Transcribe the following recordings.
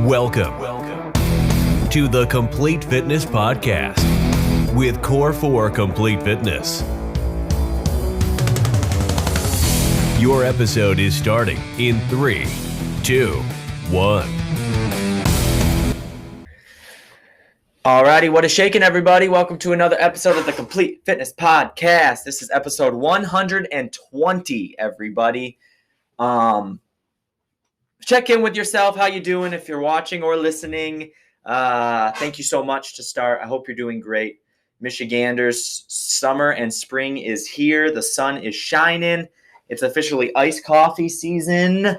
Welcome to the Complete Fitness Podcast with Core 4 Complete Fitness. Your episode is starting in 3, 2, 1. Alrighty, what is shaking, everybody? Welcome to another episode of the Complete Fitness Podcast. This is episode 120, everybody. Check in with yourself. How you doing if you're watching or listening? Thank you so much to start. I hope you're doing great. Michiganders, summer and spring is here. The sun is shining. It's officially iced coffee season.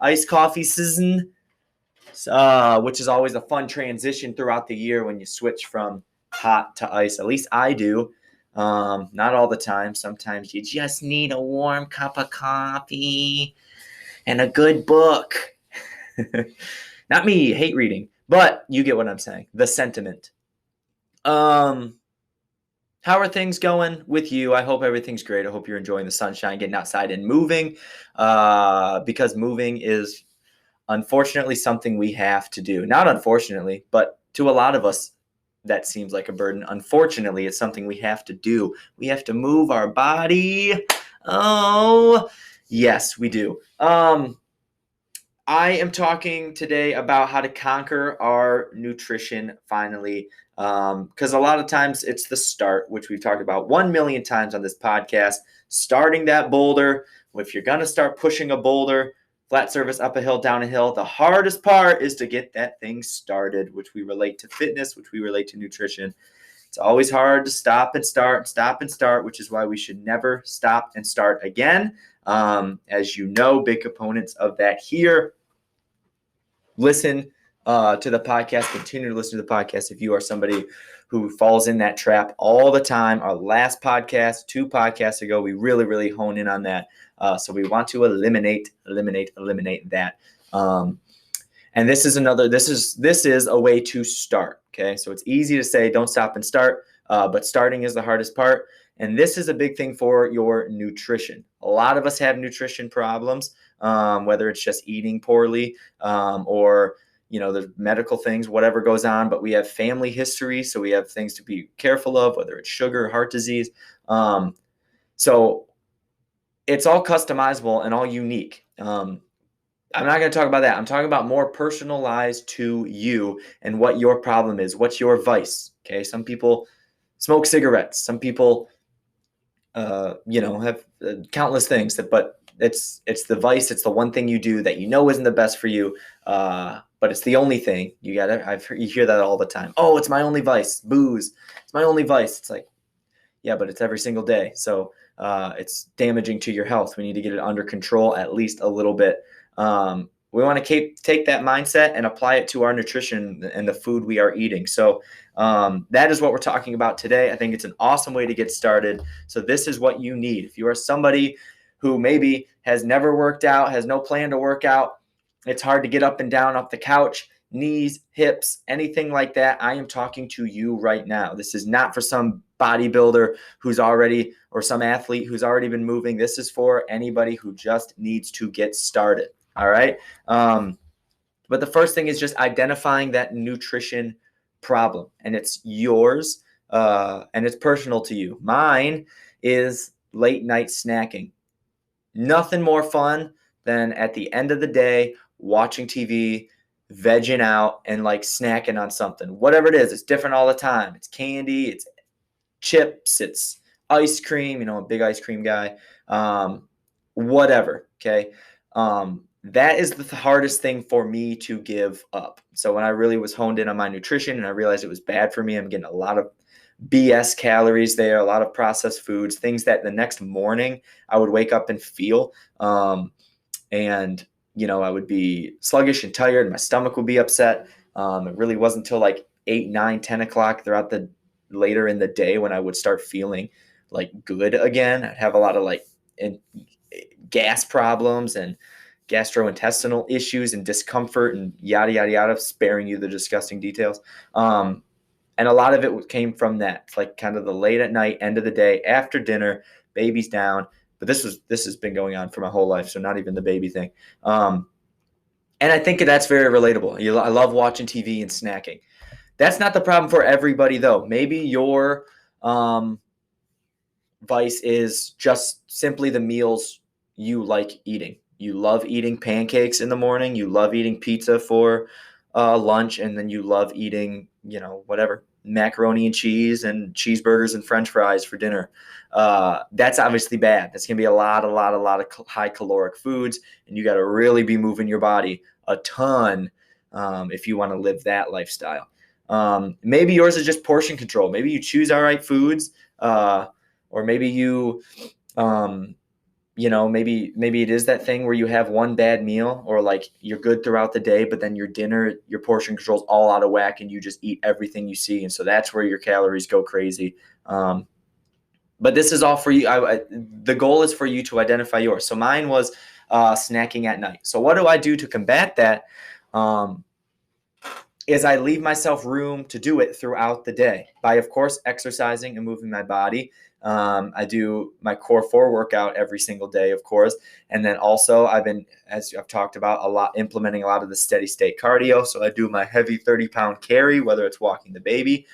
Iced coffee season. Which is always a fun transition throughout the year when you switch from hot to ice. At least I do. Not all the time. Sometimes you just need a warm cup of coffee and a good book. Not me, hate reading, but you get what I'm saying. The sentiment. How are things going with you? I hope everything's great. I hope you're enjoying the sunshine, getting outside and moving, because moving is unfortunately something we have to do. Not unfortunately, but to a lot of us, that seems like a burden. Unfortunately, it's something we have to do. We have to move our body. Oh, yes, we do. I am talking today about how to conquer our nutrition finally, because a lot of times it's the start, which we've talked about 1 million times on this podcast. Starting that boulder. If you're going to start pushing a boulder, flat surface, up a hill, down a hill, the hardest part is to get that thing started, which we relate to fitness, which we relate to nutrition. It's always hard to stop and start, which is why we should never stop and start again. As you know, big components of that here. Listen to the podcast. Continue to listen to the podcast if you are somebody who falls in that trap all the time. Our last podcast, 2 podcasts ago, we really honed in on that. So we want to eliminate that. And this is a way to start. Okay, so it's easy to say don't stop and start, but starting is the hardest part. And this is a big thing for your nutrition. A lot of us have nutrition problems, whether it's just eating poorly, or the medical things, whatever goes on. But we have family history, so we have things to be careful of, whether it's sugar, heart disease. So it's all customizable and all unique. I'm not going to talk about that. I'm talking about more personalized to you and what your problem is. What's your vice? Okay. Some people smoke cigarettes. Some people, have countless things but it's the vice. It's the one thing you do that isn't the best for you. But it's the only thing you hear that all the time. Oh, it's my only vice. Booze. It's my only vice. It's like, yeah, but it's every single day. So, it's damaging to your health. We need to get it under control at least a little bit. We want to take that mindset and apply it to our nutrition and the food we are eating. So that is what we're talking about today. I think it's an awesome way to get started. So this is what you need. If you are somebody who maybe has never worked out, has no plan to work out, it's hard to get up and down off the couch, knees, hips, anything like that, I am talking to you right now. This is not for some bodybuilder or some athlete who's already been moving. This is for anybody who just needs to get started. All right. But the first thing is just identifying that nutrition problem, and it's yours, and it's personal to you. Mine is late night snacking. Nothing more fun than at the end of the day, watching TV, vegging out, and snacking on something. Whatever it is, it's different all the time. It's candy, it's chips, it's ice cream, a big ice cream guy, whatever. Okay. That is the hardest thing for me to give up. So when I really was honed in on my nutrition and I realized it was bad for me, I'm getting a lot of BS calories there, a lot of processed foods, things that the next morning I would wake up and feel, and I would be sluggish and tired. My stomach would be upset. It really wasn't until 8, 9, 10 o'clock later in the day when I would start feeling good again. I'd have a lot of gas problems and gastrointestinal issues and discomfort and yada, yada, yada, sparing you the disgusting details. And a lot of it came from that, kind of the late at night, end of the day, after dinner, baby's down. But this has been going on for my whole life, so not even the baby thing. And I think that's very relatable. I love watching TV and snacking. That's not the problem for everybody, though. Maybe your vice is just simply the meals you like eating. You love eating pancakes in the morning. You love eating pizza for lunch, and then you love eating, whatever, macaroni and cheese and cheeseburgers and French fries for dinner. That's obviously bad. That's gonna be a lot of high caloric foods, and you got to really be moving your body a ton if you want to live that lifestyle. Maybe yours is just portion control. Maybe you choose all right foods, or maybe you maybe it is that thing where you have one bad meal, or like you're good throughout the day, but then your dinner, your portion control's all out of whack and you just eat everything you see. And so that's where your calories go crazy. But this is all for you. The goal is for you to identify yours. So mine was snacking at night. So what do I do to combat that? Is I leave myself room to do it throughout the day by, of course, exercising and moving my body. I do my Core 4 workout every single day, of course. And then also I've been, as I've talked about, implementing a lot of the steady state cardio. So I do my heavy 30-pound carry, whether it's walking the baby,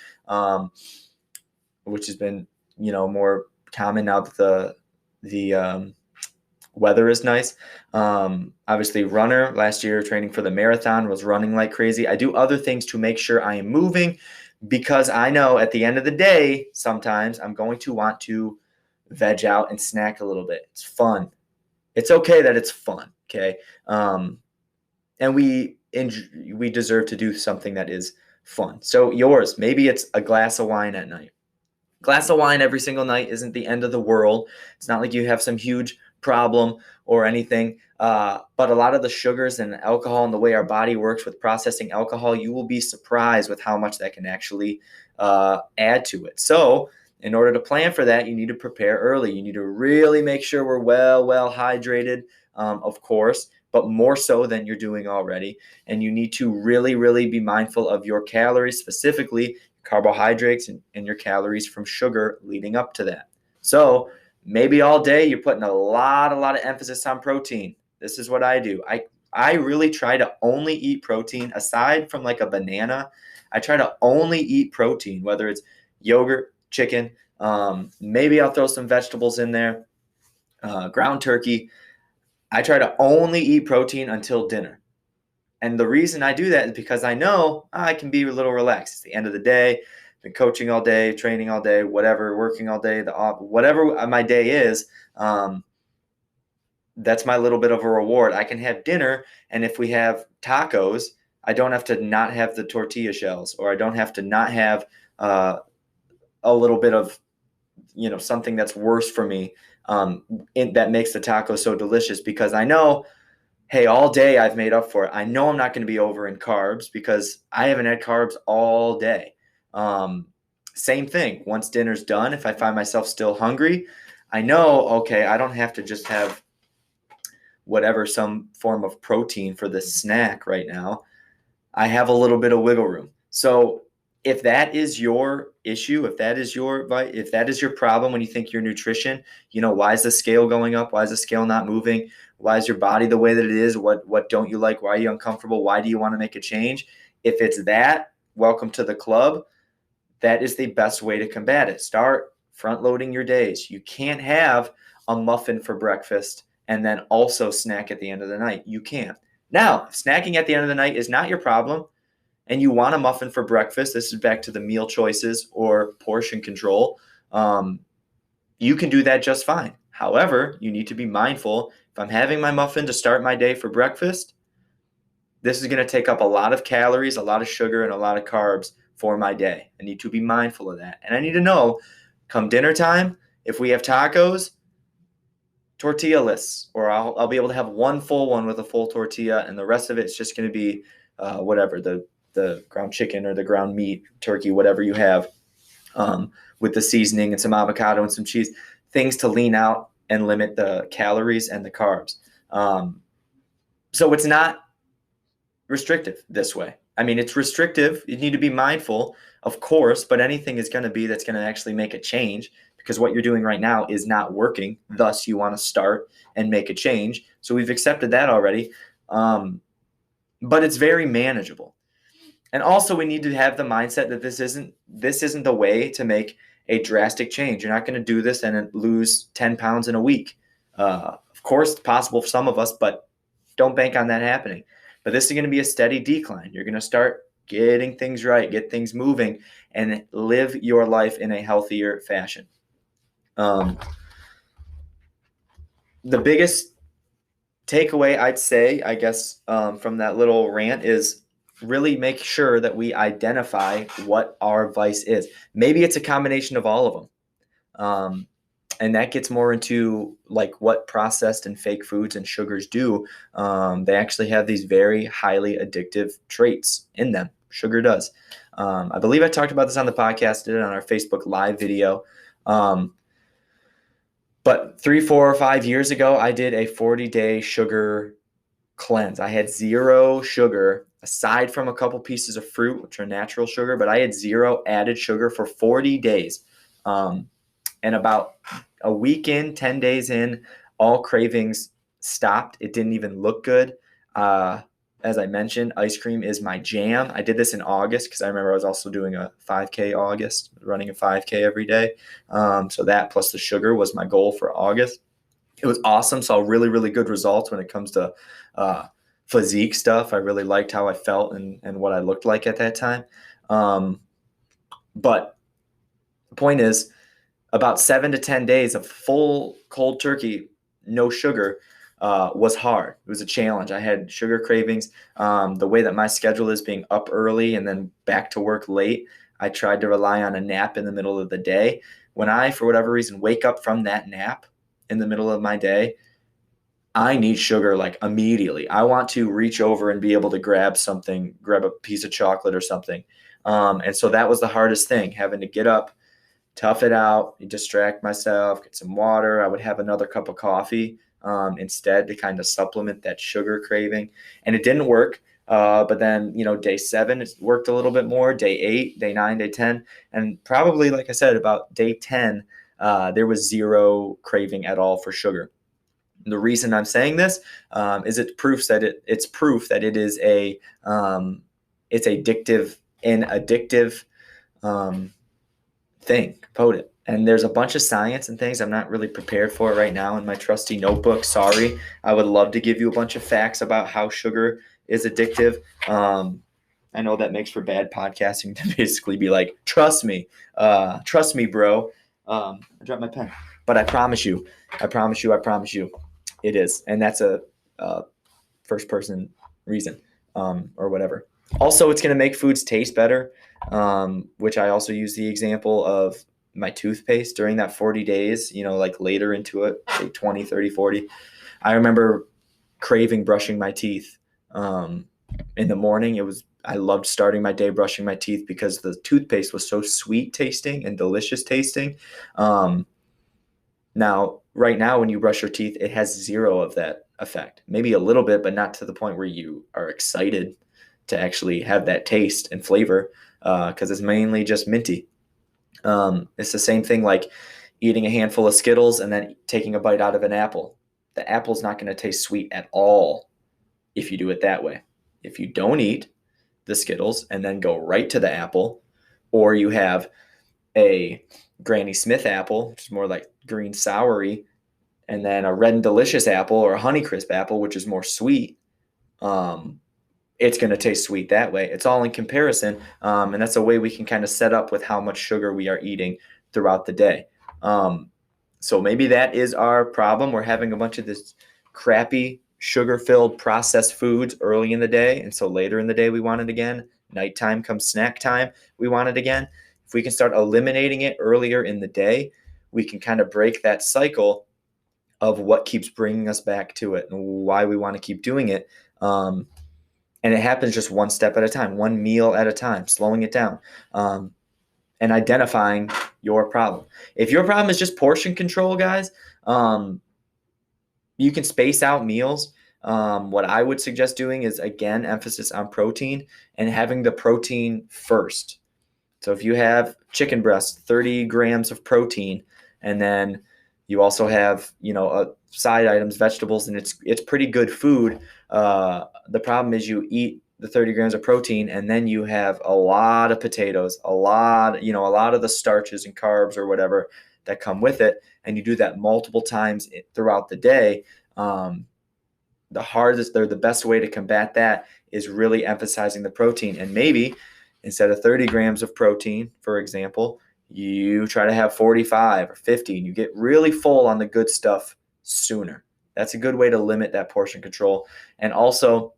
which has been, more common now that the weather is nice. Obviously runner, last year training for the marathon, was running like crazy. I do other things to make sure I am moving, because I know at the end of the day, sometimes I'm going to want to veg out and snack a little bit. It's fun. It's okay that it's fun. Okay. And we deserve to do something that is fun. So yours, maybe it's a glass of wine at night. Glass of wine every single night isn't the end of the world. It's not like you have some huge problem or anything. But a lot of the sugars and alcohol and the way our body works with processing alcohol, you will be surprised with how much that can actually add to it. So in order to plan for that, you need to prepare early. You need to really make sure we're well hydrated, of course, but more so than you're doing already. And you need to really be mindful of your calories, specifically carbohydrates and your calories from sugar leading up to that. So maybe all day you're putting a lot of emphasis on protein. This is what I do. I really try to only eat protein aside from like a banana. I try to only eat protein, whether it's yogurt, chicken, maybe I'll throw some vegetables in there, ground turkey. I try to only eat protein until dinner. And the reason I do that is because I know I can be a little relaxed. It's the end of the day. Been coaching all day, training all day, whatever, working all day, whatever my day is, that's my little bit of a reward. I can have dinner, and if we have tacos, I don't have to not have the tortilla shells, or I don't have to not have a little bit of, something that's worse for me that makes the taco so delicious, because I know, hey, all day I've made up for it. I know I'm not going to be over in carbs because I haven't had carbs all day. Same thing. Once dinner's done, if I find myself still hungry, I know, okay, I don't have to just have whatever, some form of protein for the snack right now. I have a little bit of wiggle room. So if that is your issue, if that is your problem when you think your nutrition, why is the scale going up? Why is the scale not moving? Why is your body the way that it is? What don't you like? Why are you uncomfortable? Why do you want to make a change? If it's that, welcome to the club. That is the best way to combat it. Start front loading your days. You can't have a muffin for breakfast and then also snack at the end of the night. You can't. Now, if snacking at the end of the night is not your problem and you want a muffin for breakfast, this is back to the meal choices or portion control, you can do that just fine. However, you need to be mindful. If I'm having my muffin to start my day for breakfast, this is going to take up a lot of calories, a lot of sugar, and a lot of carbs for my day. I need to be mindful of that. And I need to know, come dinner time, if we have tacos, tortilla-less, or I'll be able to have one full one with a full tortilla, and the rest of it's just going to be whatever, the ground chicken or the ground meat, turkey, whatever you have, with the seasoning and some avocado and some cheese, things to lean out and limit the calories and the carbs. So it's not restrictive this way. I mean, it's restrictive. You need to be mindful, of course, but anything is going to be that's going to actually make a change, because what you're doing right now is not working. Thus, you want to start and make a change. So we've accepted that already. but it's very manageable. And also we need to have the mindset that this isn't the way to make a drastic change. You're not going to do this and lose 10 pounds in a week. Of course, it's possible for some of us, but don't bank on that happening. But this is going to be a steady decline. You're going to start getting things right, get things moving, and live your life in a healthier fashion. The biggest takeaway I'd say, I guess, from that little rant is really make sure that we identify what our vice is. Maybe it's a combination of all of them. And that gets more into like what processed and fake foods and sugars do. They actually have these very highly addictive traits in them. Sugar does. I believe I talked about this on the podcast, did it on our Facebook Live video. But 3, 4, or 5 years ago, I did a 40-day sugar cleanse. I had 0 sugar, aside from a couple pieces of fruit, which are natural sugar, but I had 0 added sugar for 40 days. And about a week in, 10 days in, all cravings stopped. It didn't even look good. As I mentioned, ice cream is my jam. I did this in August because I remember I was also doing a 5K August, running a 5K every day. So that plus the sugar was my goal for August. It was awesome. Saw really, really good results when it comes to physique stuff. I really liked how I felt and what I looked like at that time. But the point is, about 7 to 10 days of full cold turkey, no sugar, was hard. It was a challenge. I had sugar cravings. The way that my schedule is, being up early and then back to work late, I tried to rely on a nap in the middle of the day. When I, for whatever reason, wake up from that nap in the middle of my day, I need sugar like immediately. I want to reach over and be able to grab a piece of chocolate or something. And so that was the hardest thing, having to get up, tough it out, distract myself, get some water. I would have another cup of coffee instead to kind of supplement that sugar craving. And it didn't work. But then, day 7, it worked a little bit more. Day 8, day 9, day 10. And probably, like I said, about day 10, there was 0 craving at all for sugar. The reason I'm saying this is it's proof that it is it's addictive thing, potent. And there's a bunch of science and things I'm not really prepared for right now in my trusty notebook. Sorry. I would love to give you a bunch of facts about how sugar is addictive. I know that makes for bad podcasting to basically be like, trust me, bro. I dropped my pen, but I promise you, it is. And that's a first person reason or whatever. Also, it's going to make foods taste better, which I also use the example of my toothpaste during that 40 days, like later into it, say 20, 30, 40. I remember craving brushing my teeth in the morning. I loved starting my day brushing my teeth because the toothpaste was so sweet tasting and delicious tasting. Now, right now, when you brush your teeth, it has 0 of that effect. Maybe a little bit, but not to the point where you are excited to actually have that taste and flavor because it's mainly just minty. It's the same thing like eating a handful of Skittles and then taking a bite out of an apple. The apple's not going to taste sweet at all if you do it that way. If you don't eat the Skittles and then go right to the apple, or you have a Granny Smith apple, which is more like green soury, and then a Red and Delicious apple or a Honeycrisp apple, which is more sweet, it's going to taste sweet that way. It's all in comparison, and that's a way we can kind of set up with how much sugar we are eating throughout the day. So maybe that is our problem. We're having a bunch of this crappy sugar-filled processed foods early in the day, and so later in the day we want it again. Nighttime comes snack time, we want it again. If we can start eliminating it earlier in the day, we can kind of break that cycle of what keeps bringing us back to it and why we want to keep doing it. And it happens just one step at a time, one meal at a time, slowing it down, and identifying your problem. If your problem is just portion control, guys, you can space out meals. What I would suggest doing is, again, emphasis on protein and having the protein first. So if you have chicken breast, 30 grams of protein, and then You also have, side items, vegetables, and it's pretty good food. The problem is you eat the 30 grams of protein, and then you have a lot of potatoes, a lot of the starches and carbs or whatever that come with it, and you do that multiple times throughout the day. The best way to combat that is really emphasizing the protein, and maybe instead of 30 grams of protein, for example, you try to have 45 or 50, and you get really full on the good stuff sooner. That's a good way to limit that portion control. And also,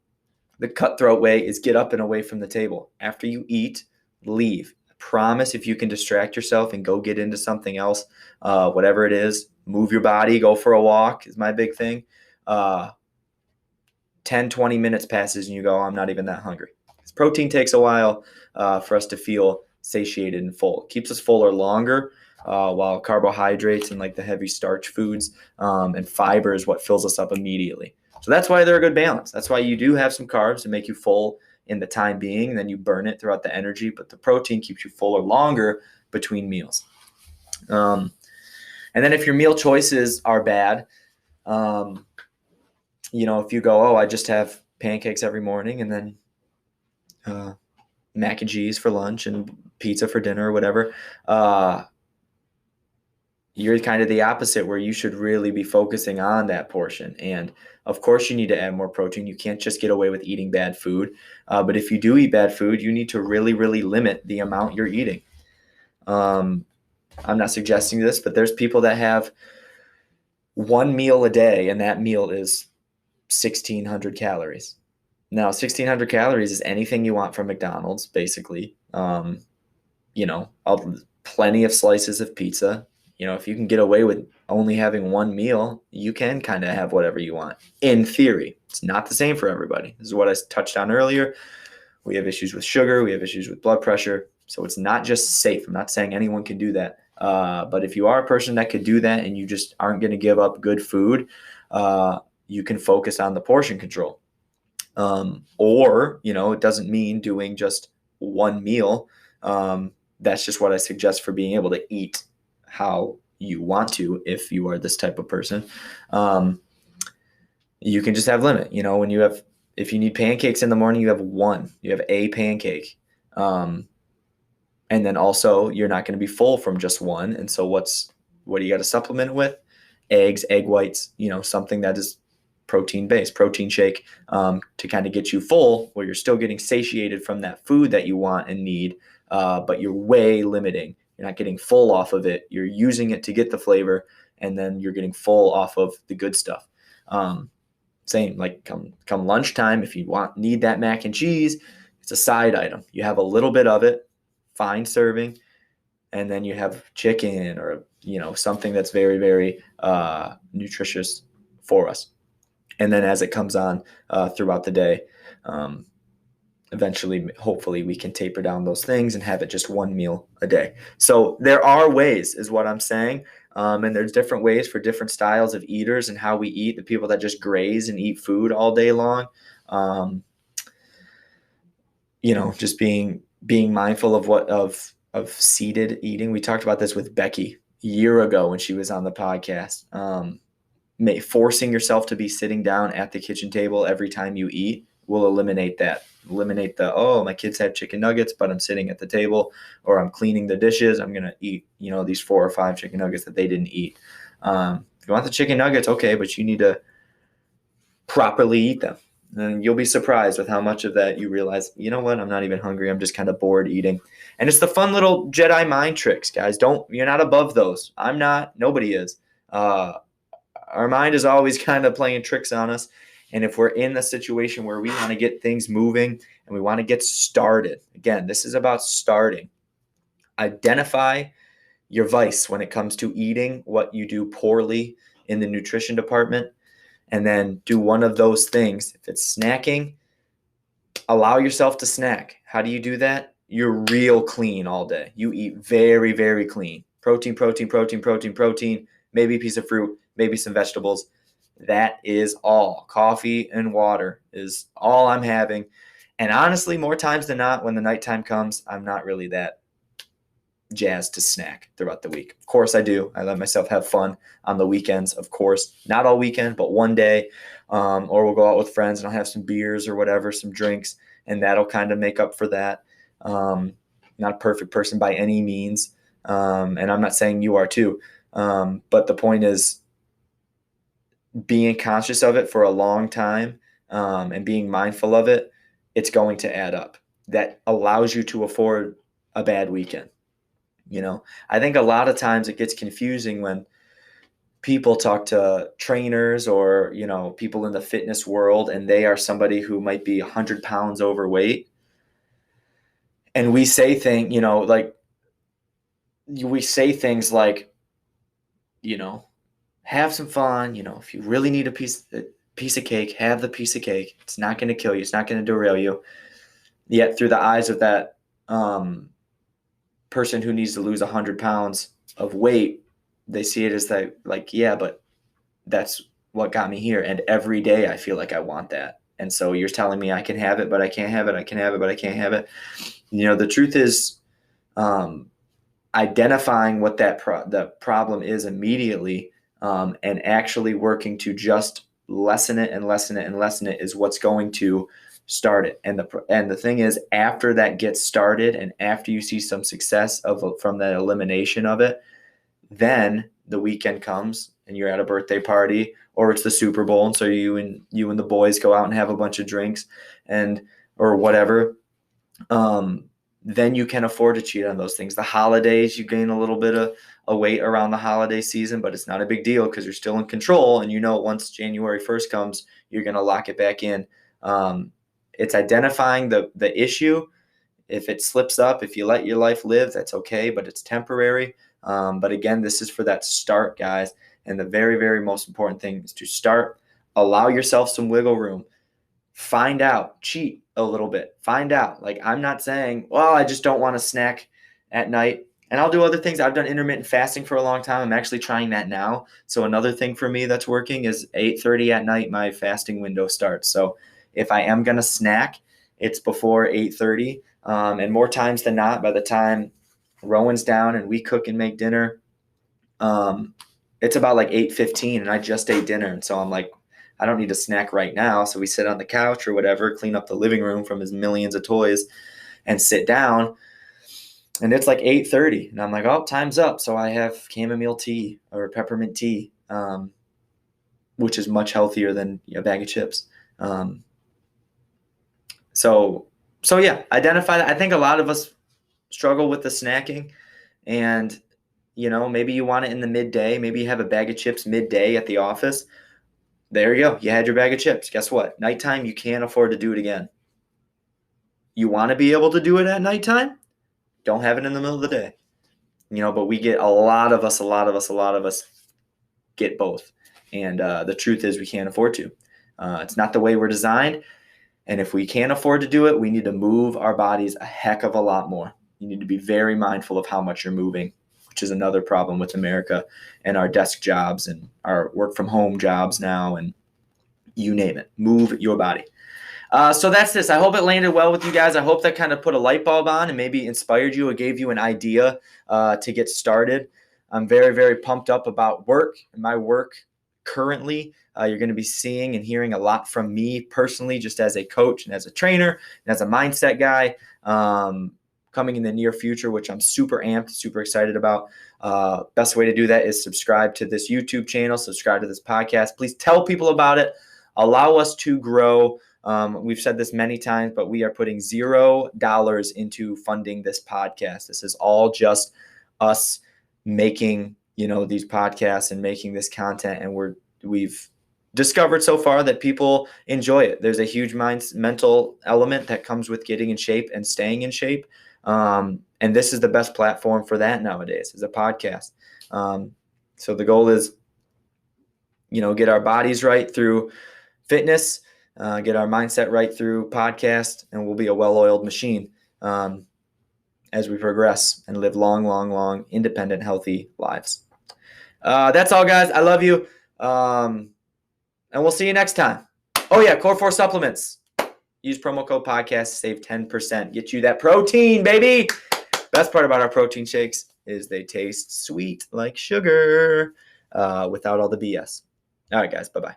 the cutthroat way is get up and away from the table. After you eat, leave. I promise if you can distract yourself and go get into something else, whatever it is, move your body, go for a walk is my big thing. 10, 20 minutes passes and you go, I'm not even that hungry. Because protein takes a while for us to feel satiated and full. It keeps us fuller longer, while carbohydrates and like the heavy starch foods and fiber is what fills us up immediately. So that's why they're a good balance. That's why you do have some carbs to make you full in the time being, and then you burn it throughout the energy, but the protein keeps you fuller longer between meals. And then if your meal choices are bad, if you go, I just have pancakes every morning and then mac and cheese for lunch and pizza for dinner or whatever, you're kind of the opposite, where you should really be focusing on that portion. And of course you need to add more protein. You can't just get away with eating bad food. But if you do eat bad food, you need to really, really limit the amount you're eating. I'm not suggesting this, but there's people that have one meal a day, and that meal is 1,600 calories. Now, 1,600 calories is anything you want from McDonald's, basically. Plenty of slices of pizza. If you can get away with only having one meal, you can kind of have whatever you want. In theory, it's not the same for everybody. This is what I touched on earlier. We have issues with sugar. We have issues with blood pressure. So it's not just safe. I'm not saying anyone can do that. But if you are a person that could do that and you just aren't going to give up good food, you can focus on the portion control. It doesn't mean doing just one meal. That's just what I suggest for being able to eat how you want to. If you are this type of person, you can just have limit. If you need pancakes in the morning, you have a pancake. And then also you're not going to be full from just one. And so what do you got to supplement with? Eggs, egg whites, something that is protein based, protein shake, to kind of get you full, where you're still getting satiated from that food that you want and need, but you're way limiting. You're not getting full off of it. You're using it to get the flavor, and then you're getting full off of the good stuff. Same, like come lunchtime, if you need that mac and cheese, it's a side item. You have a little bit of it, fine serving, and then you have chicken or something that's very, very nutritious for us. And then as it comes on throughout the day, eventually, hopefully, we can taper down those things and have it just one meal a day. So there are ways, is what I'm saying. And there's different ways for different styles of eaters and how we eat. The people that just graze and eat food all day long, just being mindful of seated eating. We talked about this with Becky a year ago when she was on the podcast. Forcing yourself to be sitting down at the kitchen table every time you eat will eliminate that. Eliminate my kids have chicken nuggets, but I'm sitting at the table, or I'm cleaning the dishes. I'm going to eat, these 4 or 5 chicken nuggets that they didn't eat. If you want the chicken nuggets, okay, but you need to properly eat them. And you'll be surprised with how much of that you realize, I'm not even hungry. I'm just kind of bored eating. And it's the fun little Jedi mind tricks, guys. You're not above those. I'm not. Nobody is. Our mind is always kind of playing tricks on us. And if we're in a situation where we want to get things moving and we want to get started, again, this is about starting. Identify your vice when it comes to eating, what you do poorly in the nutrition department, and then do one of those things. If it's snacking, allow yourself to snack. How do you do that? You're real clean all day. You eat very, very clean. Protein, maybe a piece of fruit, maybe some vegetables. That is all. Coffee and water is all I'm having. And honestly, more times than not, when the nighttime comes, I'm not really that jazzed to snack throughout the week. Of course I do. I let myself have fun on the weekends, of course. Not all weekend, but one day. Or we'll go out with friends and I'll have some beers or whatever, some drinks, and that'll kind of make up for that. Not a perfect person by any means. And I'm not saying you are too. But the point is being conscious of it for a long time and being mindful of it, it's going to add up. That allows you to afford a bad weekend. I think a lot of times it gets confusing when people talk to trainers or, people in the fitness world, and they are somebody who might be 100 pounds overweight. And we say things, have some fun. If you really need a piece of cake, have the piece of cake. It's not going to kill you. It's not going to derail you. Yet through the eyes of that person who needs to lose 100 pounds of weight, they see it as yeah, but that's what got me here. And every day I feel like I want that. And so you're telling me I can have it, but I can't have it. I can have it, but I can't have it. The truth is identifying what the problem is immediately and actually working to just lessen it and lessen it and lessen it is what's going to start it. And the thing is, after that gets started and after you see some success from that elimination of it, then the weekend comes and you're at a birthday party or it's the Super Bowl, and so you and the boys go out and have a bunch of drinks or whatever. Then you can afford to cheat on those things. The holidays, you gain a little bit of a weight around the holiday season, but it's not a big deal because you're still in control. And once January 1st comes, you're going to lock it back in. It's identifying the issue. If it slips up, if you let your life live, that's okay, but it's temporary. But again, this is for that start, guys. And the very, very most important thing is to start. Allow yourself some wiggle room. Find out, cheat a little bit. Find out. I'm not saying, well, I just don't want to snack at night. And I'll do other things. I've done intermittent fasting for a long time. I'm actually trying that now. So another thing for me that's working is 8:30 at night, my fasting window starts. So if I am going to snack, it's before 8:30. And more times than not, by the time Rowan's down and we cook and make dinner, it's about 8:15 and I just ate dinner. And so I'm like, I don't need to snack right now. So we sit on the couch or whatever, clean up the living room from his millions of toys and sit down. And it's 8:30 and I'm like, oh, time's up. So I have chamomile tea or peppermint tea, which is much healthier than a bag of chips. So yeah, identify that. I think a lot of us struggle with the snacking, and maybe you want it in the midday. Maybe you have a bag of chips midday at the office. There you go. You had your bag of chips. Guess what? Nighttime, you can't afford to do it again. You want to be able to do it at nighttime? Don't have it in the middle of the day. But we get a lot of us get both. And the truth is we can't afford to. It's not the way we're designed. And if we can't afford to do it, we need to move our bodies a heck of a lot more. You need to be very mindful of how much you're moving, which is another problem with America and our desk jobs and our work from home jobs now, and you name it. Move your body. So that's this. I hope it landed well with you guys. I hope that kind of put a light bulb on and maybe inspired you or gave you an idea to get started. I'm very, very pumped up about work and my work currently. You're going to be seeing and hearing a lot from me personally, just as a coach and as a trainer and as a mindset guy. Coming in the near future, which I'm super amped, super excited about. Best way to do that is subscribe to this YouTube channel, subscribe to this podcast. Please tell people about it. Allow us to grow. We've said this many times, but we are putting $0 into funding this podcast. This is all just us making, these podcasts and making this content. And we've discovered so far that people enjoy it. There's a huge mental element that comes with getting in shape and staying in shape. And this is the best platform for that nowadays, is a podcast. So the goal is, get our bodies right through fitness, get our mindset right through podcast, and we'll be a well-oiled machine as we progress and live long, independent, healthy lives. That's all, guys. I love you. And we'll see you next time. Oh, yeah, Core 4 supplements. Use promo code podcast to save 10%. Get you that protein, baby. Best part about our protein shakes is they taste sweet like sugar without all the BS. All right, guys. Bye-bye.